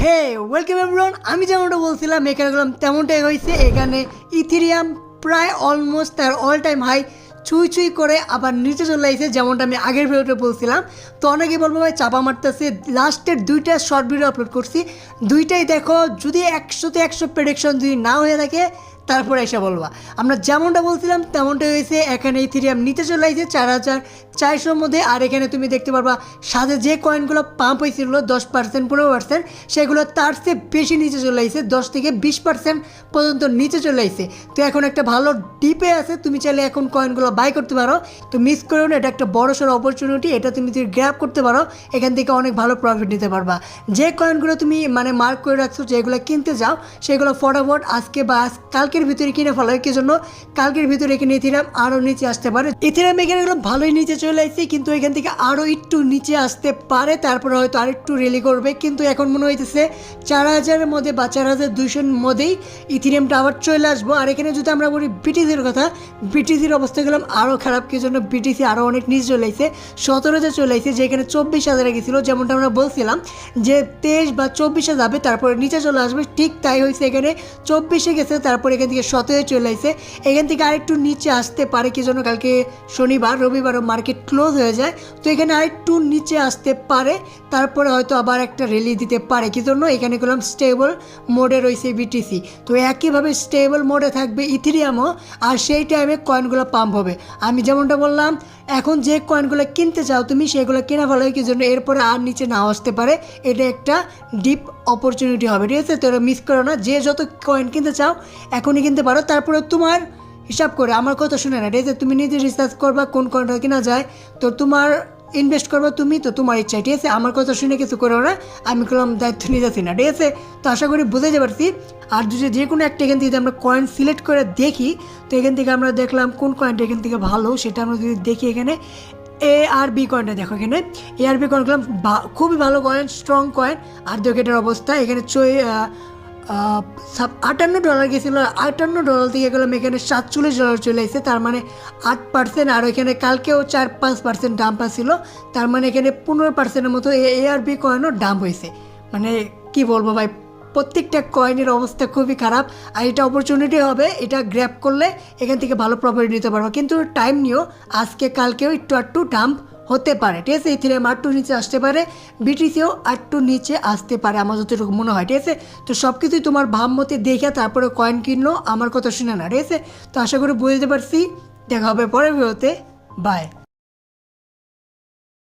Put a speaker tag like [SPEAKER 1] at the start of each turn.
[SPEAKER 1] হে welcome everyone. আমি যেমনটা বলছিলাম এখানে গেলাম তেমনটাই হয়েছে। এখানে ইথেরিয়াম প্রায় অলমোস্ট তার অল টাইম হাই ছুঁই করে আবার নিচে চলে আসছে, যেমনটা আমি আগের ভিডিওতে বলছিলাম। তো অনেকেই বলবো ভাই চাপা মারতেছে। লাস্টের দুইটা শর্ট ভিডিও আপলোড করছি, দুইটাই দেখো। যদি 100তে 100 প্রেডিকশন যদি না হয়ে থাকে তারপরে এসে বলবা। আমরা যেমনটা বলছিলাম তেমনটাই হয়েছে। এখানে ইথেরিয়াম নিচে চলে আসছে 4400 মধ্যে। আর এখানে তুমি দেখতে পারবা সাথে যে কয়েনগুলো পাম্প হয়েছিল 10% 15%, সেগুলো তার চেয়ে বেশি নিচে চলে আসছে, 10 থেকে 20% পর্যন্ত নিচে চলে আসছে। তো এখন একটা ভালো ডিপে আছে, তুমি চাইলে এখন কয়েনগুলো বাই করতে পারো। তো মিস করো না, এটা একটা বড়সড় অপরচুনিটি। এটা তুমি যদি গ্র্যাব করতে পারো এখান থেকে অনেক ভালো প্রফিট নিতে পারবা। যে কয়েনগুলো তুমি মার্ক করে রাখছো, যেগুলো কিনতে যাও সেগুলো ফটাফট আজকে বা কালকের ভিতরে কিনে ফেলো। কি জন্য? কালকের ভিতরে এখানে ইথেরিয়াম আরও নিচে আসতে পারে। ইথেরিয়াম এখানে ভালোই নিচে চলে আসছে, কিন্তু এখান থেকে আরও একটু নিচে আসতে পারে, তারপরে হয়তো আরেকটু রেলি করবে। কিন্তু এখন মনে হইতেছে 4000-এর মধ্যে বা 4200-এর মধ্যেই ইথেরিয়ামটা আবার চলে আসবো। আর এখানে যদি আমরা বলি বিটিসির কথা, বিটিসির অবস্থা গেলাম আরও খারাপ। কি জন্য? বিটিসি আরও অনেক নিচে চলে আসছে, 17,000 চলে আসছে, যেখানে 24,000 গেছিলো। যেমনটা আমরা বলছিলাম যে 23 বা 24-এ যাবে, তারপরে নিচে চলে আসবে। ঠিক তাই হয়েছে, এখানে 24-এ গেছে, তারপরে এখান থেকে 17-এ চলে আসছে। এখান থেকে আরেকটু নিচে আসতে পারে। কি জন্য? কালকে শনিবার, রবিবারও মার্কেট ক্লোজ হয়ে যায়। তো এখানে আরেকটু নিচে আসতে পারে, তারপরে হয়তো আবার একটা র্যালি দিতে পারে। কি জন্য? এখানে করলাম স্টেবল মোডে রয়েছে বিটিসি। তো একইভাবে স্টেবল মোডে থাকবে ইথেরিয়ামও, আর সেই টাইমে কয়েনগুলো পাম্প হবে। আমি যেমনটা বললাম, এখন যে কয়েনগুলো কিনতে চাও তুমি সেগুলো কেনা ভালো হয়। কি জন্য? এরপরে আর নিচে নাও আসতে পারে। এটা একটা ডিপ অপরচুনিটি হবে, ঠিক আছে? তো এটা মিস করো না। যে যত কয়েন কিনতে চাও এখনই কিনতে পারো। তারপরে তোমার হিসাব করে আমার কথা শুনে না, ঠিক আছে? তুমি নিজে রিসার্চ করবা কোন কয়েনটা কেনা যায়, তো তোমার ইনভেস্ট করবা তুমি, তো তোমার ইচ্ছা, ঠিক আছে? আমার কথা শুনে কিছু করো না, আমি করলাম দায়িত্ব নিয়ে যাচ্ছি না, ঠিক আছে? তো আশা করি বুঝতে পারছি। আর যদি যে কোনো একটা এখান থেকে আমরা কয়েন সিলেক্ট করে দেখি, তো এখান থেকে আমরা দেখলাম কোন কয়েনটা এখান থেকে ভালো, সেটা আমরা যদি দেখি এখানে ARB কয়েনটা দেখো। এখানে ARB কয়েন করলাম খুবই ভালো কয়েন, স্ট্রং কয়েন। আর দেখো এটার অবস্থা, এখানে $58 গেছিলো, $58 থেকে গেলাম এখানে $47 চলে এসেছে, তার মানে 8%। আর এখানে কালকেও 4-5% ডাম্প আসছিল, তার মানে এখানে 15%-এর মতো ARB কয়েনও ডাম্প হয়েছে। মানে কি বলবো ভাই, প্রত্যেকটা কয়েনের অবস্থা খুবই খারাপ। আর এটা অপরচুনিটি হবে, এটা গ্র্যাব করলে এখান থেকে ভালো প্রফিট নিতে পারবো। কিন্তু টাইম নিও, আজকে কালকেও একটু ডাম্প হতে পারে, ঠিক আছে? ইথেরিয়াম আরটু নিচে আসতে পারে, বিটিসিও আরটু নিচে আসতে পারে, আমার যতটুকু মনে হয়, ঠিক আছে? তো সব কিছুই তোমার ভাবমতে দেখে তারপরে কয়েন কিনলো, আমার কথা শুনে না, ঠিক আছে? তো আশা করি বুঝতে পারছি। দেখা হবে পরের ভিডিওতে। বাই।